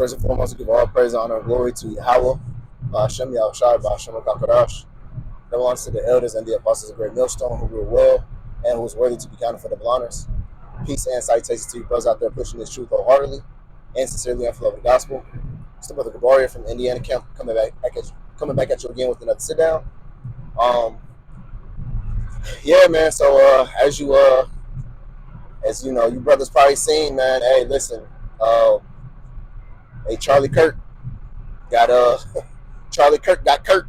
First and foremost, we give all praise, honor, and glory to Yahweh, Hashem Yahushai, Hashem Kakarash. That belongs to the elders and the apostles of Great Millstone, who rule well and who is worthy to be counted for double honors. Peace and salutations to you brothers out there pushing this truth wholeheartedly and sincerely and for love of the gospel. It's the brother Gabaria from Indiana Camp coming back at you again with another sit down. Yeah, man. So as you know, you brothers probably seen, man. Hey, listen. Hey, Charlie Kirk got got cut.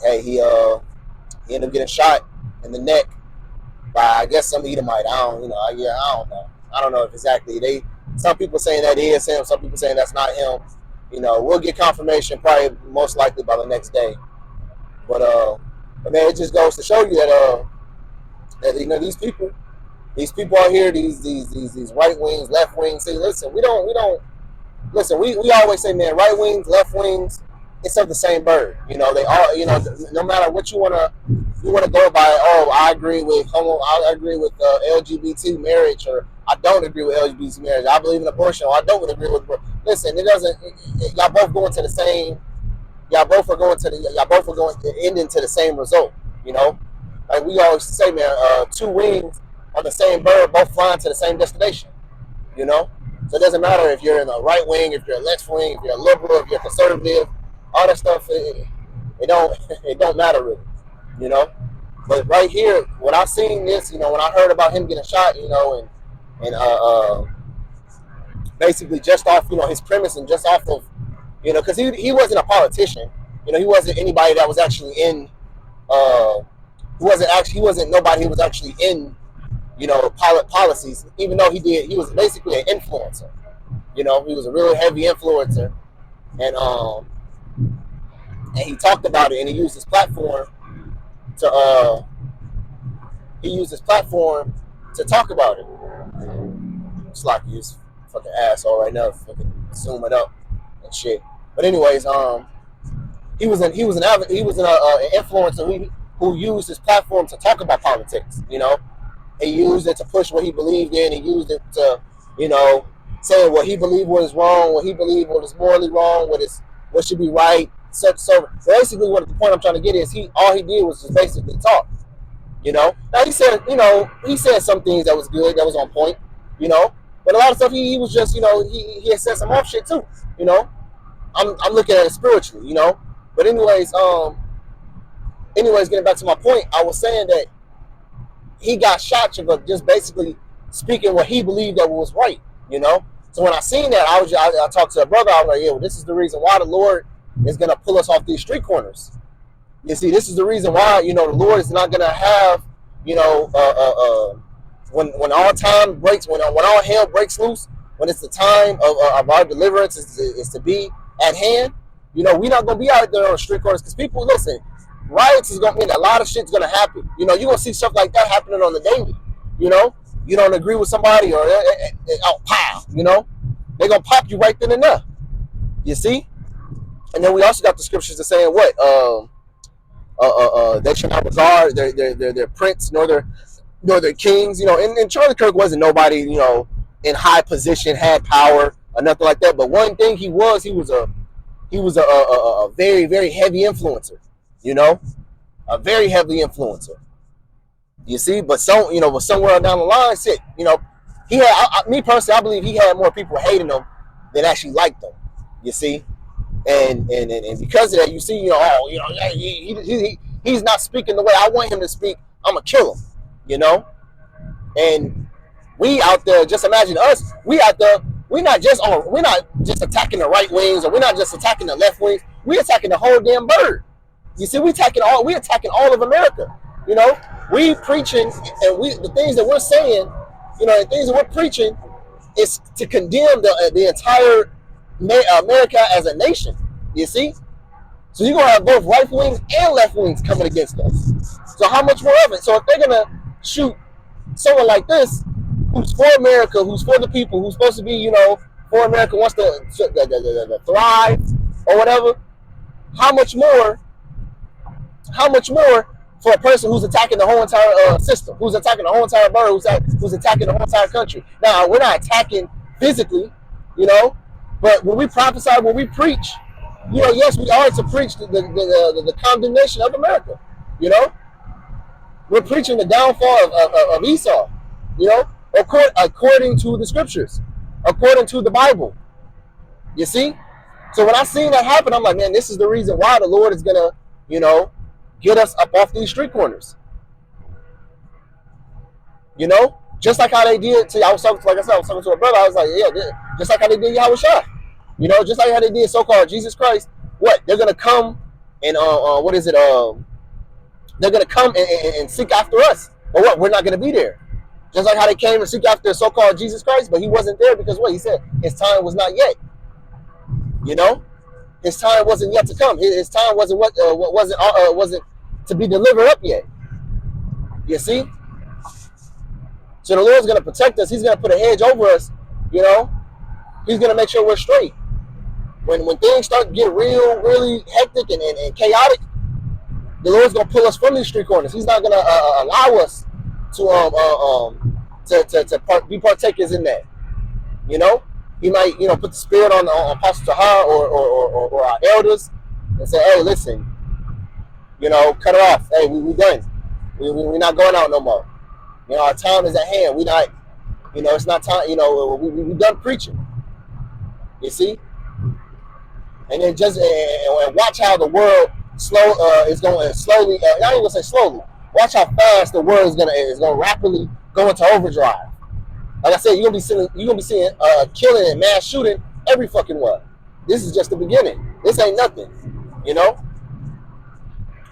Hey, he ended up getting shot in the neck by, I guess, some Edomite. I don't know. I don't know if exactly some people saying that is him, some people saying that's not him. We'll get confirmation probably most likely by the next day. But man, it just goes to show you that these people out here, these right wings, left wings. See, listen, we always say, man, right wings, left wings, it's of the same bird. They all, no matter what you wanna go by. Oh, I agree with LGBT marriage, or I don't agree with LGBT marriage. I believe in abortion, or I don't agree with. Listen, it doesn't. Y'all both going to the same. Y'all both are going to end into the same result. Like we always say, man, two wings on the same bird, both flying to the same destination. So it doesn't matter if you're in the right wing, if you're a left wing, if you're a liberal, if you're conservative, all that stuff. It don't matter really. But right here, when I seen this, when I heard about him getting shot, and basically just off, his premise and just off of, because he wasn't a politician. He wasn't anybody that was actually in. He wasn't nobody who was actually in, policies. Even though he was basically an influencer. He was a real heavy influencer, and he talked about it, and he used his platform to talk about it. It's like he's fucking asshole right now, fucking zoom it up and shit. But anyways, he was an influencer who used his platform to talk about politics. He used it to push what he believed in. He used it to, say what he believed was wrong, what he believed was morally wrong, what should be right. So basically, what the point I'm trying to get is all he did was just basically talk. Now he said some things that was good, that was on point. But a lot of stuff he was just, he had said some off shit too. I'm looking at it spiritually. But anyways, getting back to my point, I was saying that he got shot for just basically speaking what he believed that was right. So when I seen that, I talked to a brother. I was like, yeah, well, this is the reason why the Lord is gonna pull us off these street corners. You see, this is the reason why the Lord is not gonna have when all time breaks, when all hell breaks loose, when it's the time of our deliverance is to be at hand. We're not gonna be out there on the street corners, because people, listen, riots is gonna mean a lot of shit's gonna happen. You're gonna see stuff like that happening on the daily. You don't agree with somebody, or pow, they're gonna pop you right then and there. You see? And then we also got the scriptures that saying what? They should not regard their prince nor their kings. And Charlie Kirk wasn't nobody, in high position, had power or nothing like that. But one thing he was a very, very heavy influencer. A very heavy influencer. You see, but somewhere down the line, he had. Me personally, I believe he had more people hating him than actually liked him. You see, and because of that, you see, he's not speaking the way I want him to speak. I'm gonna kill him. And we out there, just imagine us. We out there. We're not just attacking the right wings, or we're not just attacking the left wings. We're attacking the whole damn bird. You see, we're attacking all of America. We preaching, and the things that we're saying, the things that we're preaching is to condemn the entire America as a nation. You see? So you're going to have both right wings and left wings coming against us. So how much more of it? So if they're going to shoot someone like this, who's for America, who's for the people, who's supposed to be, for America, wants to thrive or whatever, how much more for a person who's attacking the whole entire system, who's attacking the whole entire bird, who's attacking the whole entire country? Now, we're not attacking physically, you know. But when we prophesy, when we preach, you know, yes, we are to preach the condemnation of America. You know, we're preaching the downfall of Esau. You know, according to the scriptures, according to the Bible. You see. So when I seen that happen, I'm like, man, this is the reason why the Lord is gonna, you know, get us up off these street corners. You know, just like how they did to, I was talking, like I said, I was talking to a brother. I was like, yeah, just like how they did Yahushua. You know, just like how they did so-called Jesus Christ. What they're gonna come and what is it? They're gonna come and seek after us, but what? We're not gonna be there. Just like how they came and seek after so-called Jesus Christ, but he wasn't there because what? He said his time was not yet. You know, his time wasn't yet to come. His time wasn't wasn't to be delivered up yet. You see. So the Lord's gonna protect us. He's gonna put a hedge over us. You know, he's gonna make sure we're straight. When things start to get really hectic and chaotic, the Lord's gonna pull us from these street corners. He's not gonna allow us to be partakers in that. You know, he might, you know, put the spirit on Apostle Tahar or our elders and say, hey, listen, you know, cut it off. Hey, we done. We're not going out no more. You know, our time is at hand. We not, you know, it's not time. You know, we done preaching. You see, and then just and watch how the world is going slowly. I ain't gonna say slowly. Watch how fast the world is gonna rapidly go into overdrive. Like I said, you're gonna be seeing killing and mass shooting every fucking one. This is just the beginning. This ain't nothing, you know.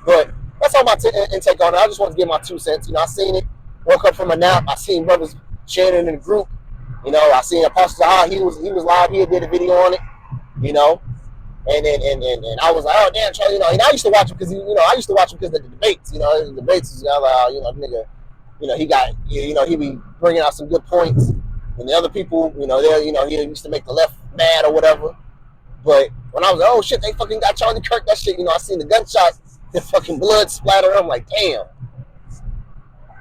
But that's all my intake on it. I just want to give my 2 cents. You know, I seen it. Woke up from a nap. I seen brothers sharing in the group. You know, I seen Apostle Zahar. He was live. He did a video on it. You know, and I was like, oh damn, Charlie. You know, and I used to watch him because I used to watch him because of the debates. You know, the debates is like, you know, nigga. You know, he be bringing out some good points, and the other people, you know, he used to make the left mad or whatever. But when I was like, oh shit, they fucking got Charlie Kirk, that shit, you know, I seen the gunshots, the fucking blood splatter. I'm like, damn,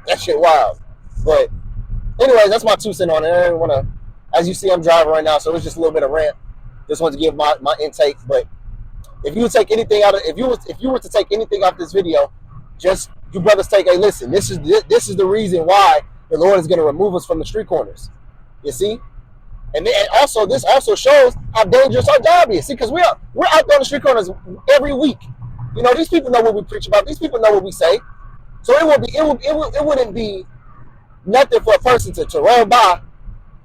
that shit wild. But anyways, that's my 2 cents on it. I didn't want to, as you see, I'm driving right now, so it's just a little bit of rant. Just wanted to give my intake. But if you would take anything out of, if you were to take anything off this video, just you brothers take, hey, listen, this is the reason why the Lord is going to remove us from the street corners. You see? And also, this also shows how dangerous our job is. See, because we're out there on the street corners every week. You know, these people know what we preach about. These people know what we say. So it wouldn't be nothing for a person to roll by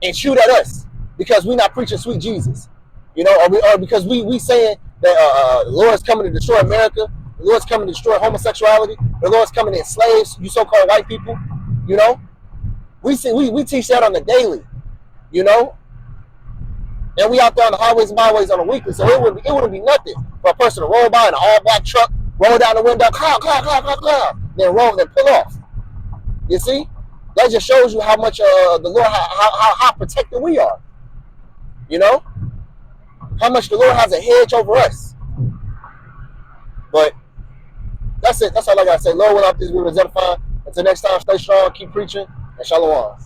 and shoot at us because we're not preaching sweet Jesus. You know, or because we saying that the Lord's coming to destroy America. The Lord's coming to destroy homosexuality. The Lord's coming to enslave you so-called white people. You know, we teach that on the daily. You know, and we out there on the highways and byways on a weekly. So it wouldn't be nothing for a person to roll by in an all-black truck, roll down the window, then pull off. You see, that just shows you how much the Lord, how protected we are. You know, how much the Lord has a hedge over us. But that's it. That's all I gotta say. Lord, without this, we was edifying. Until next time, stay strong, keep preaching, and shalom.